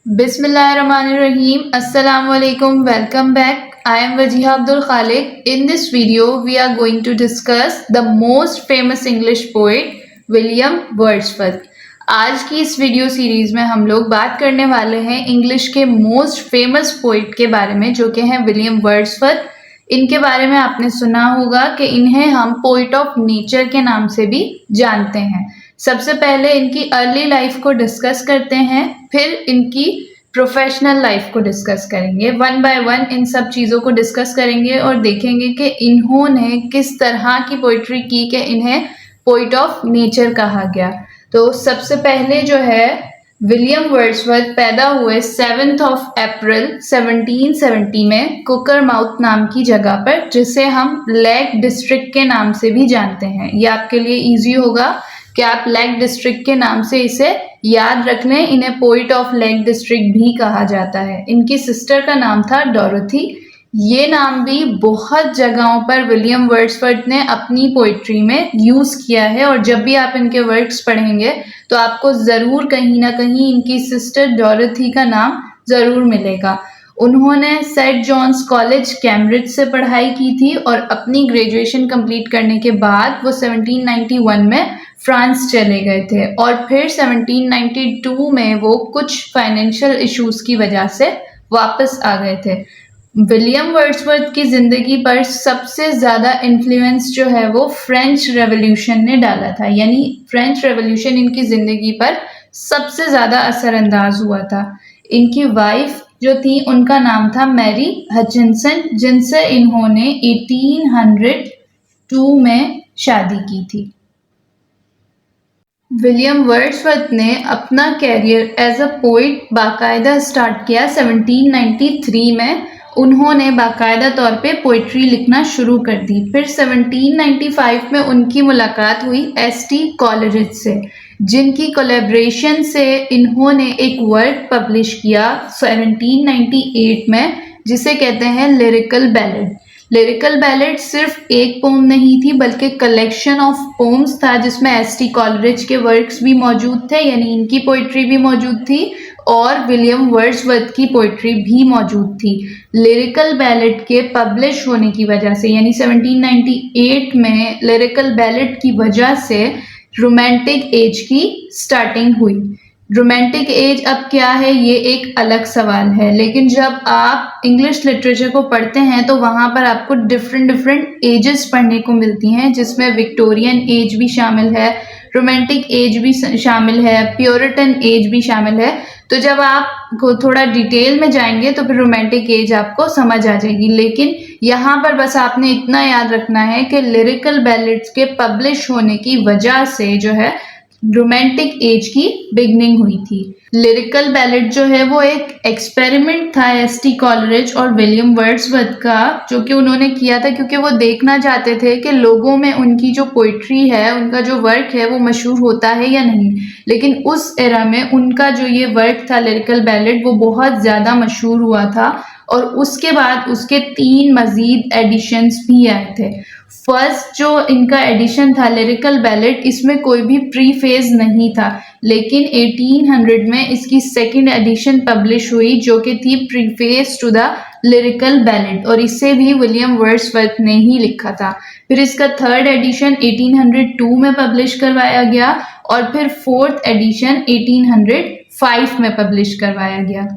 Bismillahirrahmanirrahim. Assalamu alaikum. Welcome back. I am Wajiha Abdul Khalik. In this video, we are going to discuss the most famous English poet William Wordsworth. आज की इस video series में हम लोग बात करने वाले हैं इंग्लिश के मोस्ट फेमस पोइट के बारे में, जो कि हैं विलियम वर्ड्सवर्थ. इनके बारे में आपने सुना होगा कि इन्हें हम पोइट ऑफ नेचर के नाम से भी जानते हैं. सबसे पहले इनकी अर्ली लाइफ को डिस्कस करते हैं, फिर इनकी प्रोफेशनल लाइफ को डिस्कस करेंगे. वन बाय वन इन सब चीज़ों को डिस्कस करेंगे और देखेंगे कि इन्होंने किस तरह की पोइट्री की कि इन्हें पोइट ऑफ नेचर कहा गया. तो सबसे पहले जो है विलियम वर्ड्सवर्थ पैदा हुए 7 अप्रैल 1770 में कुकरमाउथ नाम की जगह पर, जिसे हम लेक डिस्ट्रिक्ट के नाम से भी जानते हैं. ये आपके लिए इजी होगा कि आप लेक डिस्ट्रिक्ट के नाम से इसे याद रख लें. इन्हें पोइट ऑफ लेक डिस्ट्रिक्ट भी कहा जाता है. इनकी सिस्टर का नाम था डोरोथी. ये नाम भी बहुत जगहों पर विलियम वर्ड्सवर्थ ने अपनी पोइट्री में यूज़ किया है, और जब भी आप इनके वर्क्स पढ़ेंगे तो आपको ज़रूर कहीं ना कहीं इनकी सिस्टर डोरोथी का नाम ज़रूर मिलेगा. उन्होंने सेंट जॉन्स कॉलेज कैम्ब्रिज से पढ़ाई की थी और अपनी ग्रेजुएशन कंप्लीट करने के बाद वो 1791 में फ्रांस चले गए थे, और फिर 1792 में वो कुछ फाइनेंशियल इश्यूज की वजह से वापस आ गए थे. विलियम वर्ड्सवर्थ की ज़िंदगी पर सबसे ज़्यादा इन्फ्लुएंस जो है वो फ्रेंच रेवोल्यूशन ने डाला था. यानी फ्रेंच रेवोल्यूशन इनकी ज़िंदगी पर सबसे ज़्यादा असरअंदाज हुआ था. इनकी वाइफ जो थी उनका नाम था मैरी हचिंसन, जिनसे इन्होंने 1802 में शादी की थी. विलियम वर्ड्सवर्थ ने अपना कैरियर एज अ पोइट बाकायदा स्टार्ट किया 1793 में. उन्होंने बाकायदा तौर पे पोइट्री लिखना शुरू कर दी. फिर 1795 में उनकी मुलाकात हुई एसटी कॉलेरिज से, जिनकी कोलैबोरेशन से इन्होंने एक वर्क पब्लिश किया 1798 में, जिसे कहते हैं लिरिकल बैलेड. लिरिकल बैलेड सिर्फ एक पोम नहीं थी बल्कि कलेक्शन ऑफ पोम्स था, जिसमें एसटी कॉलरिज के वर्क्स भी मौजूद थे, यानी इनकी पोइट्री भी मौजूद थी और विलियम वर्ड्सवर्थ की पोइट्री भी मौजूद थी. लिरिकल बैलेड के पब्लिश होने की वजह से, यानी 1798 में लिरिकल बैलेड की वजह से रोमांटिक एज की स्टार्टिंग हुई. रोमांटिक एज अब क्या है ये एक अलग सवाल है, लेकिन जब आप इंग्लिश लिटरेचर को पढ़ते हैं तो वहाँ पर आपको डिफरेंट एजेस पढ़ने को मिलती हैं, जिसमें विक्टोरियन एज भी शामिल है, रोमांटिक एज भी शामिल है, प्योरिटन एज भी शामिल है. तो जब आप थोड़ा डिटेल में जाएंगे तो फिर रोमांटिक एज आपको समझ आ जाएगी. लेकिन यहाँ पर बस आपने इतना याद रखना है कि लिरिकल बैलेड्स के पब्लिश होने की वजह से जो है रोमांटिक एज की बिगनिंग हुई थी. लिरिकल बैलेड जो है वो एक एक्सपेरिमेंट था एसटी कॉलरिज और विलियम वर्ड्सवर्थ का, जो कि उन्होंने किया था क्योंकि वो देखना चाहते थे कि लोगों में उनकी जो पोइट्री है, उनका जो वर्क है वो मशहूर होता है या नहीं. लेकिन उस एरा में उनका जो ये वर्क था लिरिकल बैलेड वो बहुत ज़्यादा मशहूर हुआ था, और उसके बाद उसके 3 मज़ीद एडिशंस भी आए थे. फर्स्ट जो इनका एडिशन था लिरिकल बैलेड, इसमें कोई भी प्रीफेज नहीं था, लेकिन 1800 में इसकी सेकंड एडिशन पब्लिश हुई, जो कि थी preface to the lyrical ballad, और इसे भी विलियम वर्ड्सवर्थ ने ही लिखा था. फिर इसका थर्ड एडिशन 1802 में पब्लिश करवाया गया, और फिर फोर्थ एडिशन 1805 में पब्लिश करवाया गया.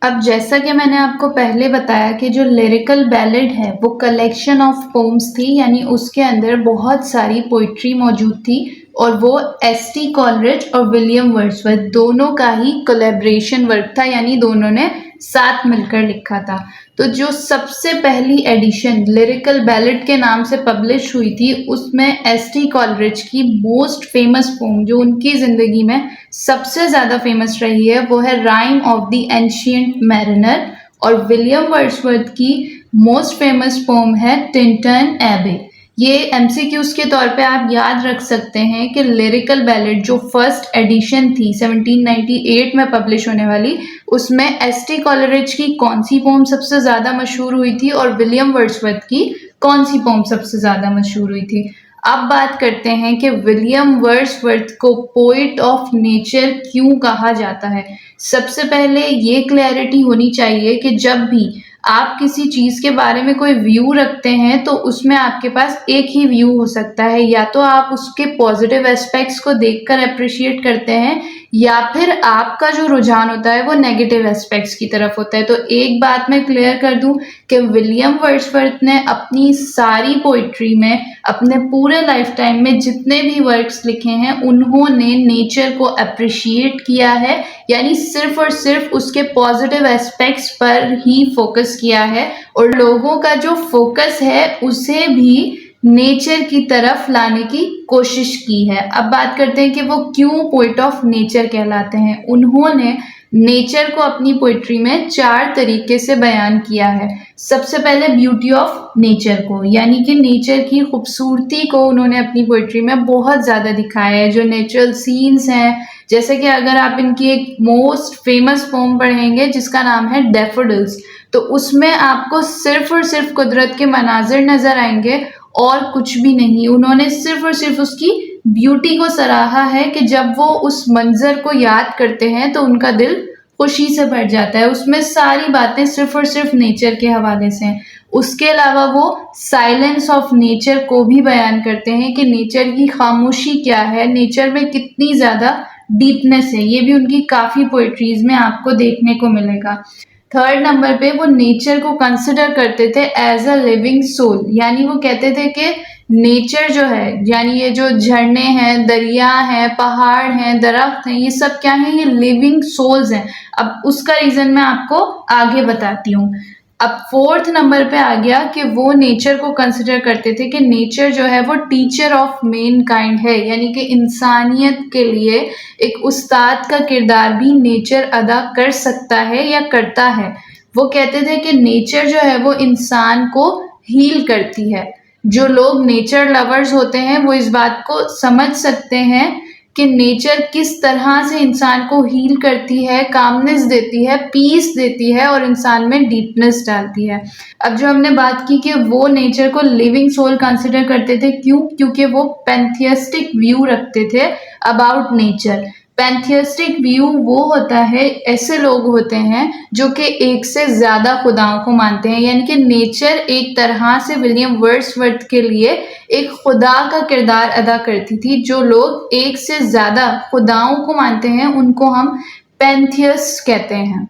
अब जैसा कि मैंने आपको पहले बताया कि जो लिरिकल बैलेड है वो कलेक्शन ऑफ पोम्स थी, यानी उसके अंदर बहुत सारी पोइट्री मौजूद थी, और वो एसटी कॉलरिज और विलियम वर्ड्सवर्थ दोनों का ही कोलैबोरेशन वर्क था, यानी दोनों ने साथ मिलकर लिखा था. तो जो सबसे पहली एडिशन लिरिकल बैलेड के नाम से पब्लिश हुई थी, उसमें एसटी कॉलरिज की मोस्ट फेमस पोम, जो उनकी ज़िंदगी में सबसे ज़्यादा फेमस रही है, वो है rhyme of the ancient mariner. और विलियम वर्ड्सवर्थ की मोस्ट फेमस पोम है टिंटन एबे. ये एमसीक्यूज के तौर पे आप याद रख सकते हैं कि लिरिकल बैलेड जो फर्स्ट एडिशन थी 1798 में पब्लिश होने वाली, उसमें एसटी कॉलरिज की कौन सी पोम सबसे ज़्यादा मशहूर हुई थी और विलियम वर्ड्सवर्थ की कौन सी पोम सबसे ज़्यादा मशहूर हुई थी. अब बात करते हैं कि विलियम वर्ड्सवर्थ को पोइट ऑफ नेचर क्यों कहा जाता है। सबसे पहले ये क्लैरिटी होनी चाहिए कि जब भी आप किसी चीज़ के बारे में कोई व्यू रखते हैं तो उसमें आपके पास एक ही व्यू हो सकता है, या तो आप उसके पॉजिटिव एस्पेक्ट्स को देखकर अप्रिशिएट करते हैं या फिर आपका जो रुझान होता है वो नेगेटिव एस्पेक्ट्स की तरफ होता है। तो एक बात मैं क्लियर कर दूं कि विलियम वर्ड्सवर्थ ने अपनी सारी पोइट्री में, अपने पूरे लाइफ टाइम में जितने भी वर्क्स लिखे हैं, उन्होंने नेचर को अप्रिशिएट किया है, यानी सिर्फ और सिर्फ उसके पॉजिटिव एस्पेक्ट्स पर ही फोकस किया है और लोगों का जो फोकस है उसे भी नेचर की तरफ लाने की कोशिश की है। अब बात करते हैं कि वो क्यों पोइट ऑफ नेचर कहलाते हैं। उन्होंने नेचर को अपनी पोइट्री में 4 तरीके से बयान किया है। सबसे पहले ब्यूटी ऑफ नेचर को, यानी कि नेचर की खूबसूरती को उन्होंने अपनी पोइट्री में बहुत ज़्यादा दिखाया है। जो नेचुरल सीन्स हैं, जैसे कि अगर आप इनकी एक मोस्ट फेमस पोम पढ़ेंगे जिसका नाम है डैफोडिल्स, तो उसमें आपको सिर्फ और सिर्फ कुदरत के मनाजिर नज़र आएंगे और कुछ भी नहीं। उन्होंने सिर्फ और सिर्फ उसकी ब्यूटी को सराहा है कि जब वो उस मंजर को याद करते हैं तो उनका दिल खुशी से भर जाता है। उसमें सारी बातें सिर्फ और सिर्फ नेचर के हवाले से हैं। उसके अलावा वो साइलेंस ऑफ नेचर को भी बयान करते हैं कि नेचर की खामोशी क्या है, नेचर में कितनी ज़्यादा डीपनेस है। ये भी उनकी काफ़ी पोइट्रीज में आपको देखने को मिलेगा। 3rd नंबर पे वो नेचर को कंसिडर करते थे एज अ लिविंग सोल, यानी वो कहते थे कि नेचर जो है, यानी ये जो झरने हैं, दरिया हैं, पहाड़ हैं, दरख्त हैं, ये सब क्या है, ये लिविंग सोल्स हैं। अब उसका रीज़न मैं आपको आगे बताती हूँ। अब 4th नंबर पे आ गया कि वो नेचर को कंसिडर करते थे कि नेचर जो है वो टीचर ऑफ मेन काइंड है, यानी कि इंसानियत के लिए एक उस्ताद का किरदार भी नेचर अदा कर सकता है या करता है। वो कहते थे कि नेचर जो है वो इंसान को हील करती है। जो लोग नेचर लवर्स होते हैं वो इस बात को समझ सकते हैं कि नेचर किस तरह से इंसान को हील करती है, कामनेस देती है, पीस देती है और इंसान में डीपनेस डालती है। अब जो हमने बात की कि वो नेचर को लिविंग सोल कंसिडर करते थे, क्यों? क्योंकि वो पैंथियस्टिक व्यू रखते थे अबाउट नेचर। पैंथियस्टिक व्यू वो होता है, ऐसे लोग होते हैं जो कि एक से ज़्यादा खुदाओं को मानते हैं, यानी कि नेचर एक तरह से विलियम वर्ड्सवर्थ के लिए एक खुदा का किरदार अदा करती थी। जो लोग एक से ज़्यादा खुदाओं को मानते हैं उनको हम पैंथियस्ट कहते हैं।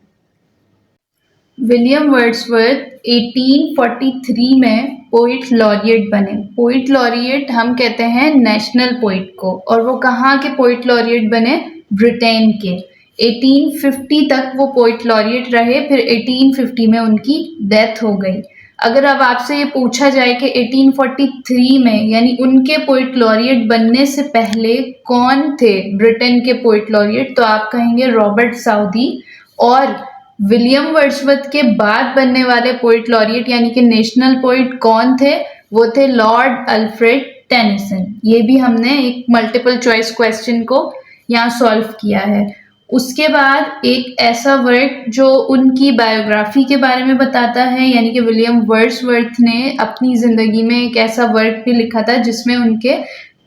विलियम वर्ड्सवर्थ 1843 में पोइट लॉरिएट बने। पोइट लॉरिएट हम कहते हैं नेशनल पोइट को, और वो कहाँ के पोइट लॉरिएट बने? ब्रिटेन के। 1850 तक वो पोइट लॉरिएट रहे, फिर 1850 में उनकी डेथ हो गई। अगर अब आपसे ये पूछा जाए कि 1843 में, यानी उनके पोइट लॉरिएट बनने से पहले कौन थे ब्रिटेन के पोइट लॉरिएट, तो आप कहेंगे रॉबर्ट साउदी। और विलियम वर्ड्सवर्थ के बाद बनने वाले पोइट लॉरिएट यानी कि नेशनल पोइट कौन थे? वो थे लॉर्ड अल्फ्रेड टेनिसन। ये भी हमने एक मल्टीपल चॉइस क्वेश्चन को यहाँ सॉल्व किया है। उसके बाद एक ऐसा वर्क जो उनकी बायोग्राफी के बारे में बताता है, यानी कि विलियम वर्ड्सवर्थ ने अपनी ज़िंदगी में एक ऐसा वर्क भी लिखा था जिसमें उनके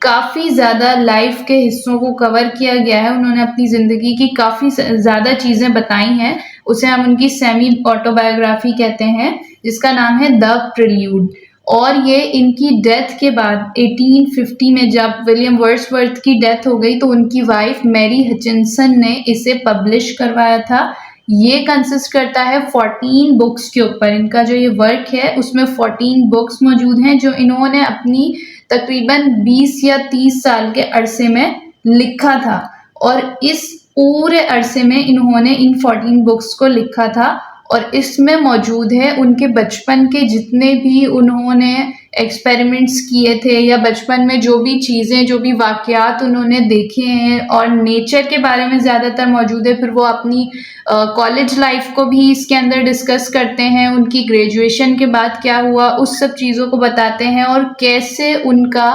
काफ़ी ज़्यादा लाइफ के हिस्सों को कवर किया गया है। उन्होंने अपनी ज़िंदगी की काफ़ी ज़्यादा चीज़ें बताई हैं, उसे हम उनकी सेमी ऑटोबायोग्राफी कहते हैं, जिसका नाम है द प्रिल्यूड। और ये इनकी डेथ के बाद 1850 में जब विलियम वर्ड्सवर्थ की डेथ हो गई तो उनकी वाइफ मैरी हचिंसन ने इसे पब्लिश करवाया था। ये कंसिस्ट करता है 14 बुक्स के ऊपर। इनका जो ये वर्क है उसमें 14 बुक्स मौजूद हैं जो इन्होंने अपनी तकरीबन 20 या 30 साल के अरसे में लिखा था, और इस पूरे अरसे में इन्होंने इन 14 बुक्स को लिखा था। और इसमें मौजूद है उनके बचपन के जितने भी उन्होंने एक्सपेरिमेंट्स किए थे, या बचपन में जो भी चीज़ें, जो भी वाक़यात उन्होंने देखे हैं, और नेचर के बारे में ज़्यादातर मौजूद है। फिर वो अपनी कॉलेज लाइफ को भी इसके अंदर डिस्कस करते हैं, उनकी ग्रेजुएशन के बाद क्या हुआ, उस सब चीज़ों को बताते हैं, और कैसे उनका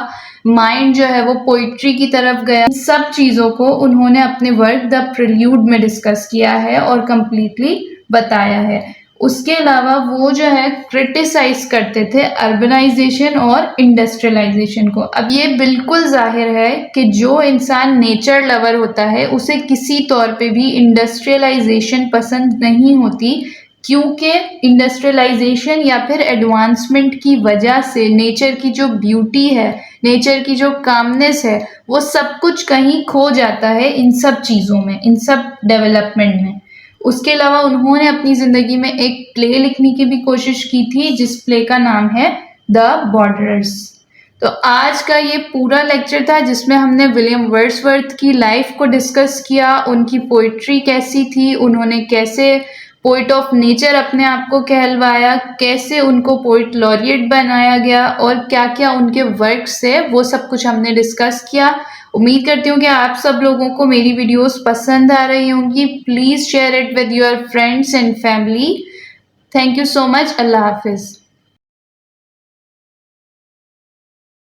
माइंड जो है वो पोइट्री की तरफ गया। सब चीज़ों को उन्होंने अपने वर्क द प्रिल्यूड में डिस्कस किया है और कम्प्लीटली बताया है। उसके अलावा वो जो है क्रिटिसाइज करते थे अर्बनाइजेशन और इंडस्ट्रियलाइजेशन को। अब ये बिल्कुल जाहिर है कि जो इंसान नेचर लवर होता है उसे किसी तौर पे भी इंडस्ट्रियलाइजेशन पसंद नहीं होती, क्योंकि इंडस्ट्रियलाइजेशन या फिर एडवांसमेंट की वजह से नेचर की जो ब्यूटी है, नेचर की जो कामनेस है, वो सब कुछ कहीं खो जाता है इन सब चीज़ों में, इन सब डेवलपमेंट में। उसके अलावा उन्होंने अपनी ज़िंदगी में एक प्ले लिखने की भी कोशिश की थी, जिस प्ले का नाम है द बॉर्डरर्स। तो आज का ये पूरा लेक्चर था जिसमें हमने विलियम वर्ड्सवर्थ की लाइफ को डिस्कस किया, उनकी पोइट्री कैसी थी, उन्होंने कैसे पोइट ऑफ नेचर अपने आप को कहलवाया, कैसे उनको पोइट लॉरिएट बनाया गया और क्या क्या उनके वर्क्स है, वो सब कुछ हमने डिस्कस किया। उम्मीद करती हूँ कि आप सब लोगों को मेरी वीडियोस पसंद आ रही होंगी। Please share it with your friends and family. Thank you so much. अल्लाह हाफिज़।